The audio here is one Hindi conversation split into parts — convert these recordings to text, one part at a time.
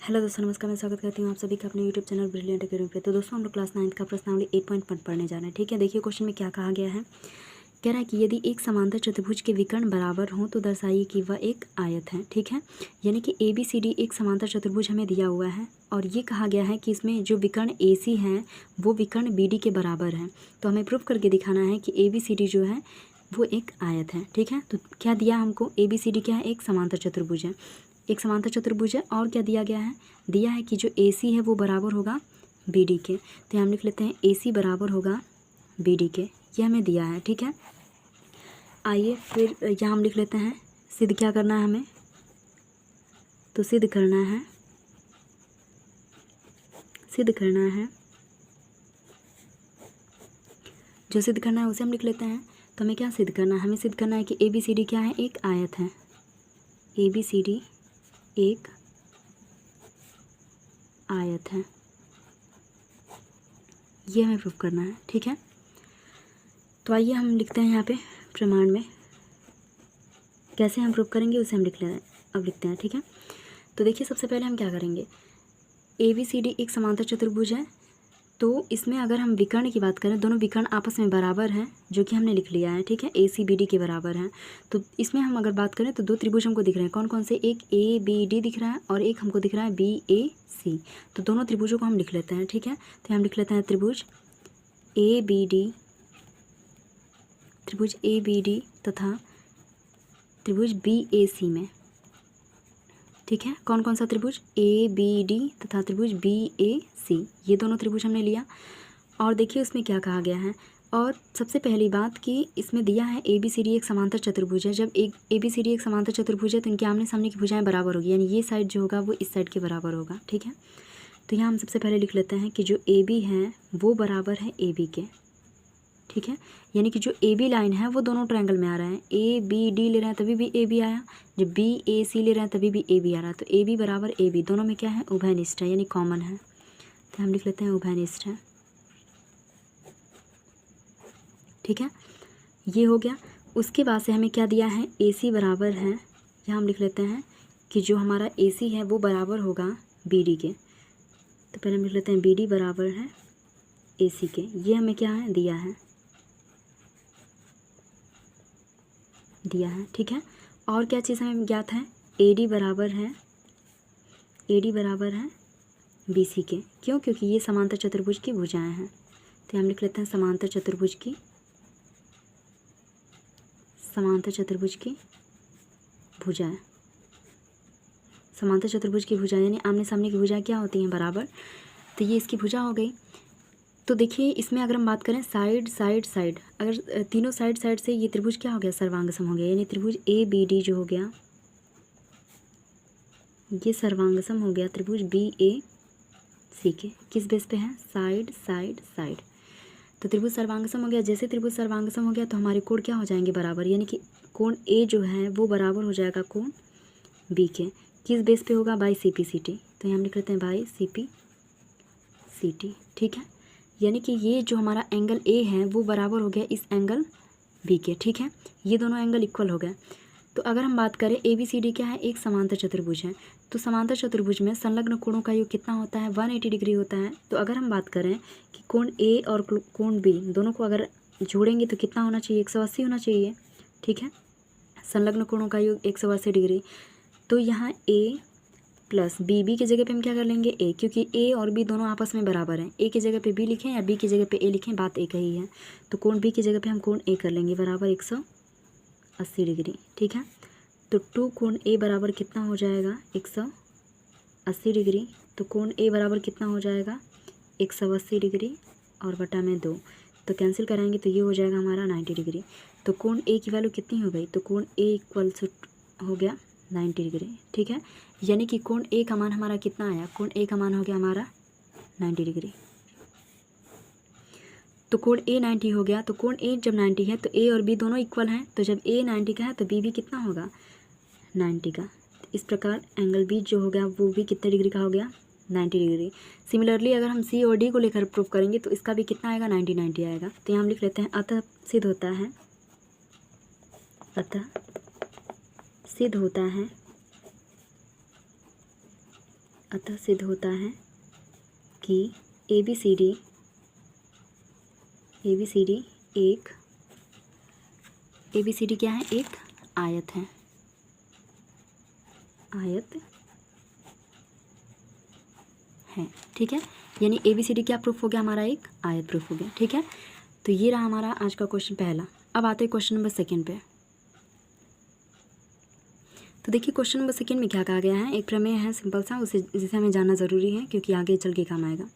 हेलो दोस्तों, नमस्कार। मैं स्वागत करती हूँ आप सभी का अपने यूट्यूब चैनल ब्रिलियंट अकेडमी पे। तो दोस्तों, हम लोग क्लास 9 का प्रश्नावली 8.1 पढ़ने जा रहे हैं। ठीक है, देखिए क्वेश्चन में क्या कहा गया है। कह रहा है कि यदि एक समांतर चतुर्भुज के विकर्ण बराबर हों तो दर्शाइए कि वह एक आयत है। ठीक है, यानी कि ABCD एक समांतर चतुर्भुज हमें दिया हुआ है और ये कहा गया है कि इसमें जो विकर्ण AC हैं वो विकर्ण BD के बराबर हैं। तो हमें प्रूफ करके दिखाना है कि ABCD जो है वो एक आयत है। ठीक है, तो क्या दिया हमको, ABCD क्या है, एक समांतर चतुर्भुज है, एक समांतर चतुर्भुज है। और क्या दिया गया है, दिया है कि जो AC है वो बराबर होगा BD के। तो हम लिख लेते हैं AC बराबर होगा BD के, ये हमें दिया है। ठीक है, आइए फिर यहाँ हम लिख लेते हैं सिद्ध क्या करना है हमें, तो सिद्ध करना है जो सिद्ध करना है उसे हम लिख लेते हैं। तो हमें क्या सिद्ध करना है, हमें सिद्ध करना है कि ABCD क्या है, एक आयत है। ABCD एक आयत है, ये हमें प्रूफ करना है। ठीक है, तो आइए हम लिखते हैं यहाँ पे प्रमाण में कैसे हम प्रूफ करेंगे उसे हम लिखते हैं। ठीक है, तो देखिए सबसे पहले हम क्या करेंगे, ABCD एक समांतर चतुर्भुज है। तो इसमें अगर हम विकर्ण की बात करें, दोनों विकर्ण आपस में बराबर हैं, जो कि हमने लिख लिया है। ठीक है, ACBD के बराबर हैं। तो इसमें हम अगर बात करें तो दो त्रिभुज हमको दिख रहे हैं, कौन कौन से, एक ABD दिख रहा है और एक हमको दिख रहा है BAC। तो दोनों त्रिभुजों को हम लिख लेते हैं। ठीक है, तो हम लिख लेते हैं त्रिभुज ABD तथा त्रिभुज BAC में। ठीक है, कौन कौन सा त्रिभुज, ABD तथा त्रिभुज BAC, ये दोनों त्रिभुज हमने लिया। और देखिए उसमें क्या कहा गया है, और सबसे पहली बात कि इसमें दिया है ABCD एक समांतर चतुर्भुज है। जब एक ABCD एक समांतर चतुर्भुज है तो इनके आमने सामने की भुजाएं बराबर होगी, यानी ये साइड जो होगा वो इस साइड के बराबर होगा। ठीक है, तो यहाँ हम सबसे पहले लिख लेते हैं कि जो AB है वो बराबर है AB के। ठीक है, यानी कि जो AB लाइन है वो दोनों ट्रायंगल में आ रहा है, ABD ले रहे हैं तभी भी AB आया, जब BAC ले रहे हैं तभी भी AB आ रहा है। तो AB बराबर AB, दोनों में क्या है, उभयनिष्ठ है, यानी कॉमन है। तो हम लिख लेते हैं उभयनिष्ठ है। ठीक है, ये हो गया। उसके बाद से हमें क्या दिया है, AC बराबर है, यहाँ हम लिख लेते हैं कि जो हमारा AC है वो बराबर होगा BD के। तो पहले हम लिख लेते हैं BD बराबर है AC के, ये हमें क्या है, दिया है। ठीक है, और क्या चीज़ हमें ज्ञात है, AD बराबर है BC के। क्यों, क्योंकि ये समांतर चतुर्भुज की भुजाएं हैं। तो हम लिख लेते हैं समांतर चतुर्भुज की भुजाएं। समांतर चतुर्भुज की भुजाएं यानी आमने सामने की भुजाएं क्या होती हैं, बराबर। तो ये इसकी भुजा हो गई। तो देखिए इसमें अगर हम बात करें साइड, अगर तीनों साइड से ये त्रिभुज क्या हो गया, सर्वांगसम हो गया, यानी त्रिभुज ABD जो हो गया ये सर्वांगसम हो गया त्रिभुज BAC के। किस बेस पे है, साइड। तो त्रिभुज सर्वांगसम हो गया। जैसे त्रिभुज सर्वांगसम हो गया तो हमारे कोण क्या हो जाएंगे, बराबर, यानी कि कोण A जो है वो बराबर हो जाएगा कोण B के। किस बेस पे होगा, बाई CPCT। तो हम लिख लेते हैं बाई CPCT। ठीक है, यानी कि ये जो हमारा एंगल A है वो बराबर हो गया इस एंगल B के। ठीक है, ये दोनों एंगल इक्वल हो गए। तो अगर हम बात करें ABCD क्या है, एक समांतर चतुर्भुज है। तो समांतर चतुर्भुज में संलग्न कोणों का योग कितना होता है, 180 डिग्री होता है। तो अगर हम बात करें कि कोण A और कोण B दोनों को अगर जोड़ेंगे तो कितना होना चाहिए, 180 होना चाहिए। ठीक है, संलग्न कोणों का योग 180 डिग्री। तो यहाँ A प्लस B की जगह पे हम क्या कर लेंगे, A, क्योंकि A और B दोनों आपस में बराबर हैं। A की जगह पे B लिखें या B की जगह पे A लिखें, बात एक ही है। तो कोण B की जगह पे हम कोण A कर लेंगे बराबर 180 डिग्री। ठीक है, तो 2 कोण A बराबर कितना हो जाएगा, 180 डिग्री। तो कोण A बराबर कितना हो जाएगा, 180 डिग्री और बटा में 2, तो कैंसिल कराएंगे तो ये हो जाएगा हमारा 90 डिग्री। तो कोण A की वैल्यू कितनी हो गई, तो कोण A इक्वल हो गया 90 डिग्री। ठीक है, यानी कि कोण A का मान हमारा कितना आया, कोण A का मान हो गया हमारा 90 डिग्री। तो कोण A 90 हो गया। तो कोण A जब 90 है तो A और B दोनों इक्वल हैं। तो जब A 90 का है तो B भी कितना होगा, 90 का। इस प्रकार एंगल B जो हो गया वो भी कितने डिग्री का हो गया, 90 डिग्री। सिमिलरली अगर हम C और D को लेकर प्रूफ करेंगे तो इसका भी कितना आएगा, 90 आएगा। तो यहाँ हम लिख लेते हैं अतः सिद्ध होता है अतः सिद्ध होता है कि ए बी सी डी एक ABCD क्या है, एक आयत है, आयत है। ठीक है, यानी ABCD क्या प्रूफ हो गया हमारा, एक आयत प्रूफ हो गया। ठीक है, तो ये रहा हमारा आज का क्वेश्चन पहला। अब आते हैं क्वेश्चन नंबर सेकंड पे। तो देखिए क्वेश्चन नंबर सेकंड में क्या कहा गया है, एक प्रमेय है सिंपल सा, उसे जिसे हमें जानना ज़रूरी है क्योंकि आगे चल के काम आएगा।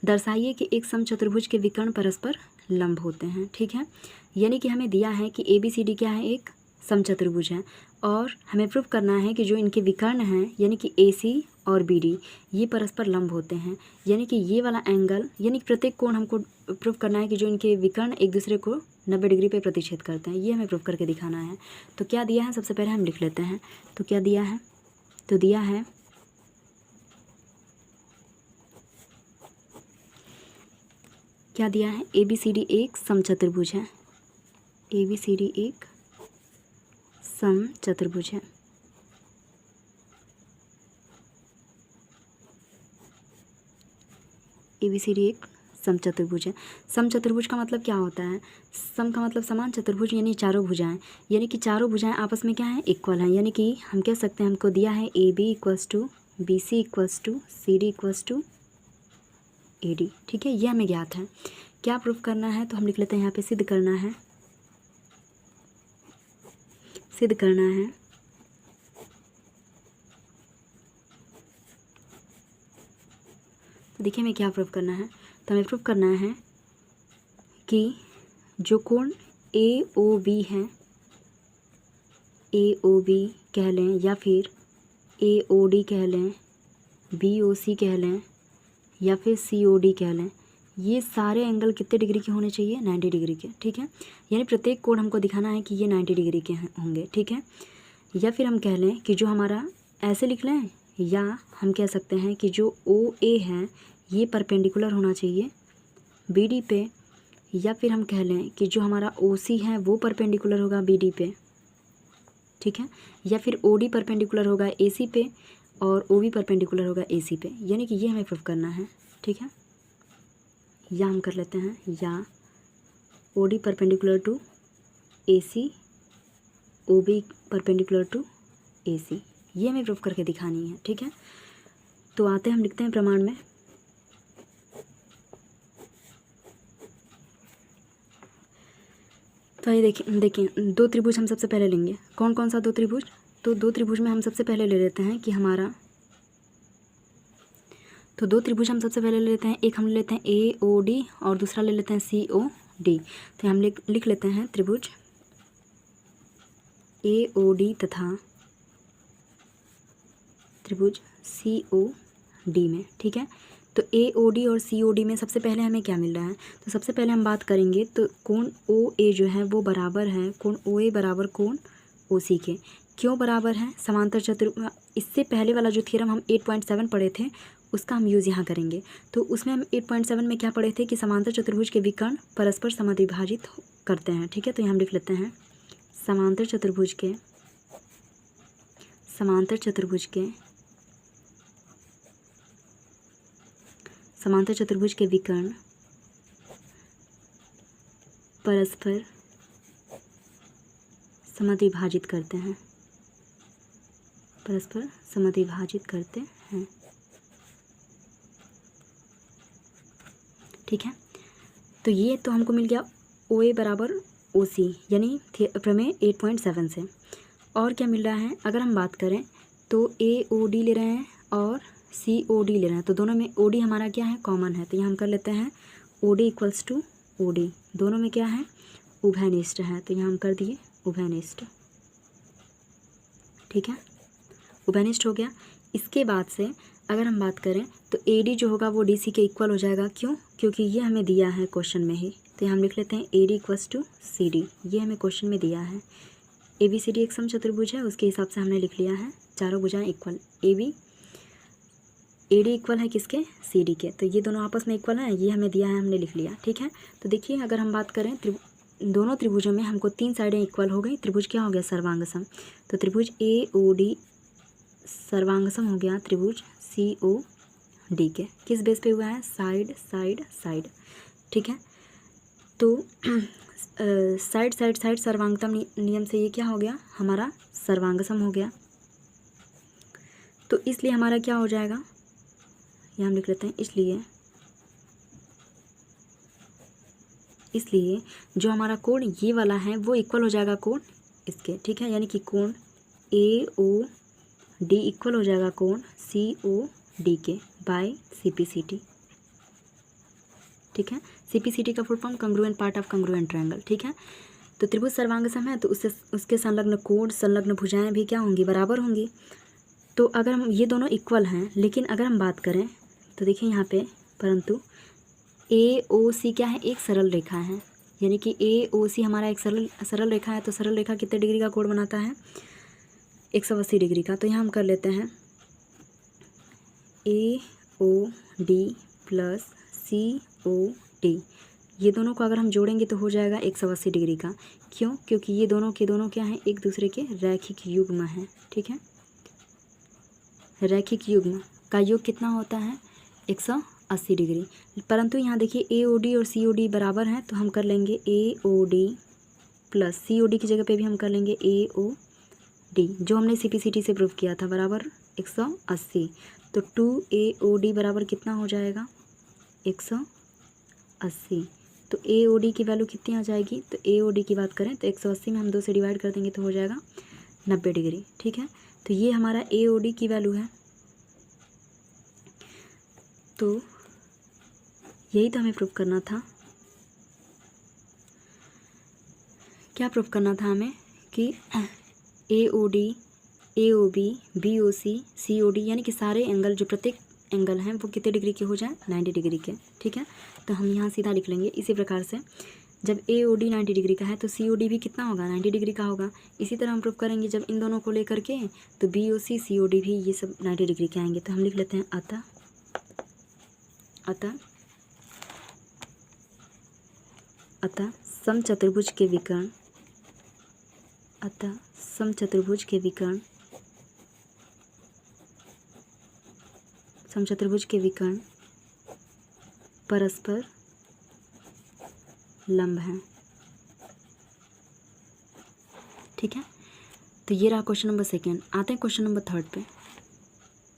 दर्शाइए कि एक समचतुर्भुज के विकर्ण परस्पर लंब होते हैं। ठीक है, यानी कि हमें दिया है कि ABCD क्या है, एक समचतुर्भुज है और हमें प्रूफ करना है कि जो इनके विकर्ण हैं यानी कि AC और BD ये परस्पर लंब होते हैं, यानी कि ये वाला एंगल, यानी कि प्रत्येक कोण हमको प्रूफ करना है कि जो इनके विकर्ण एक दूसरे को 90 डिग्री पे प्रतिच्छेद करते हैं, ये हमें प्रूफ करके दिखाना है। तो क्या दिया है, सबसे पहले हम लिख लेते हैं। तो क्या दिया है, तो दिया है क्या दिया है, ABCD एक समचतुर्भुज है, ABCD एक समचतुर्भुज है। ABCD एक समचतुर्भुज है। समचतुर्भुज का मतलब क्या होता है, सम का मतलब समान, चतुर्भुज यानी चारों भुजाएं, यानी कि चारों भुजाएं आपस में क्या है, इक्वल हैं। यानी कि हम कह सकते हैं हमको दिया है AB equals to BC equals to CD equals to AD। ठीक है, ये हमें ज्ञात है। क्या प्रूफ करना है, तो हम लिख लेते हैं यहाँ पे सिद्ध करना है, सिद्ध करना है तो देखिए हमें क्या प्रूफ करना है, तो हमें प्रूफ करना है कि जो कोण AOB है, AOB कह लें या फिर AOD कह लें, BOC कह लें या फिर COD कह लें, ये सारे एंगल कितने डिग्री के होने चाहिए, 90 डिग्री के। ठीक है, यानी प्रत्येक कोण हमको दिखाना है कि ये 90 डिग्री के होंगे। ठीक है, या फिर हम कह लें कि जो हमारा, ऐसे लिख लें, या हम कह सकते हैं कि जो OA है ये परपेंडिकुलर होना चाहिए BD पे, या फिर हम कह लें कि जो हमारा OC है वो परपेंडिकुलर होगा BD पे। ठीक है, या फिर OD परपेंडिकुलर होगा AC पे और OB परपेंडिकुलर होगा AC पे, यानी कि ये हमें प्रूफ करना है। ठीक है, या हम कर लेते हैं, या OD perpendicular to AC, OB perpendicular to AC, ये हमें प्रूफ करके दिखानी है। ठीक है, तो आते हैं हम लिखते हैं प्रमाण में। तो ये देखिए दो त्रिभुज हम सबसे पहले लेंगे। कौन कौन सा दो त्रिभुज, तो दो त्रिभुज में हम सबसे पहले ले लेते हैं कि हमारा, तो दो त्रिभुज हम सबसे पहले ले लेते हैं, एक हम ले लेते हैं AOD और दूसरा ले लेते हैं COD। तो हम लिख लेते हैं त्रिभुज AOD तथा त्रिभुज COD में। ठीक है, तो AOD और COD में सबसे पहले हमें क्या मिल रहा है, तो सबसे पहले हम बात करेंगे तो कोण OA जो है वो बराबर है, कोण OA बराबर कोण OC के। क्यों बराबर है, समांतर इससे पहले वाला जो थ्योरम हम 8.7 पढ़े थे उसका हम यूज़ यहाँ करेंगे। तो उसमें हम 8.7 में क्या पढ़े थे कि समांतर चतुर्भुज के विकर्ण परस्पर समद्विभाजित करते हैं। ठीक है, तो यहाँ हम लिख लेते हैं समांतर चतुर्भुज के समांतर चतुर्भुज के विकर्ण परस्पर समद्विभाजित करते हैं, परस्पर समद्विभाजित करते हैं। ठीक है, तो ये तो हमको मिल गया OA बराबर OC यानी प्रमेय 8.7 से। और क्या मिल रहा है, अगर हम बात करें तो AOD ले रहे हैं और COD ले रहे हैं, तो दोनों में OD हमारा क्या है, कॉमन है। तो यहाँ हम कर लेते हैं OD इक्वल्स टू OD, दोनों में क्या है, उभयनिष्ठ है। तो यहाँ हम कर दिए उभयनिष्ठ। ठीक है, उभयनिष्ठ हो गया। इसके बाद से अगर हम बात करें तो AD जो होगा वो DC के इक्वल हो जाएगा। क्यों, क्योंकि ये हमें दिया है क्वेश्चन में ही। तो यहाँ हम लिख लेते हैं AD इक्वल्स टू CD, ये हमें क्वेश्चन में दिया है। ABCD एक समचतुर्भुज है, उसके हिसाब से हमने लिख लिया है, चारों भुजाएं इक्वल, AD इक्वल है किसके, CD के। तो ये दोनों आपस में इक्वल है, ये हमें दिया है, हमने लिख लिया। ठीक है, तो देखिए अगर हम बात करें दोनों त्रिभुजों में हमको तीन साइडें इक्वल हो गई, त्रिभुज क्या हो गया, सर्वांग सम। तो त्रिभुज AOD सर्वांग सम हो गया त्रिभुज COD के। किस बेस पे हुआ है? Side side side. ठीक है, तो साइड साइड साइड सर्वांगतम नियम से ये क्या हो गया? हमारा सर्वांगसम हो गया। तो इसलिए हमारा क्या हो जाएगा? ये हम लिख लेते हैं, इसलिए जो हमारा कोण ये वाला है वो इक्वल हो जाएगा कोण इसके। ठीक है, यानी कि कोण AOD इक्वल हो जाएगा कोण COD के बाय CPCT। ठीक है, CPCT का full form congruent part of congruent triangle. ठीक है, तो त्रिभुज सर्वांगसम है तो उसके संलग्न कोण संलग्न भुजाएं भी क्या होंगी? बराबर होंगी। तो अगर हम ये दोनों इक्वल हैं, लेकिन अगर हम बात करें तो देखिए यहाँ पे, परंतु AOC क्या है? एक सरल रेखा है, यानी कि AOC हमारा एक सरल रेखा है। तो सरल रेखा कितने डिग्री का कोण बनाता है? 180 डिग्री का। तो यहाँ हम कर लेते हैं AOD प्लस COD, ये दोनों को अगर हम जोड़ेंगे तो हो जाएगा 180 डिग्री का। क्यों? क्योंकि ये दोनों के दोनों क्या हैं? एक दूसरे के रैखिक युग्म हैं। ठीक है, रैखिक युग्म का योग कितना होता है? 180 डिग्री। परंतु यहाँ देखिए AOD और COD बराबर हैं, तो हम कर लेंगे AOD प्लस COD की जगह पे भी हम कर लेंगे AOD, जो हमने CPCT से प्रूव किया था, बराबर 180। तो 2AOD बराबर कितना हो जाएगा? 180। तो AOD की वैल्यू कितनी आ जाएगी? तो AOD की बात करें तो 180 में हम 2 से डिवाइड कर देंगे तो हो जाएगा 90 डिग्री। ठीक है, तो ये हमारा AOD की वैल्यू है। तो यही तो हमें प्रूव करना था। क्या प्रूव करना था हमें? कि AOD, AOB, BOC, COD यानी कि सारे एंगल, जो प्रत्येक एंगल हैं वो कितने डिग्री के हो जाएं? 90 डिग्री के। ठीक है, तो हम यहाँ सीधा लिख लेंगे इसी प्रकार से, जब AOD 90 डिग्री का है तो COD भी कितना होगा? 90 डिग्री का होगा। इसी तरह हम प्रूव करेंगे जब इन दोनों को लेकर के, तो BOC, COD भी ये सब 90 डिग्री के आएंगे। तो हम लिख लेते हैं अतः समचतुर्भुज के विकर्ण, समचतुर्भुज के विकर्ण परस्पर लंब हैं। ठीक है, तो ये रहा क्वेश्चन नंबर 2। आते हैं क्वेश्चन नंबर 3 पे।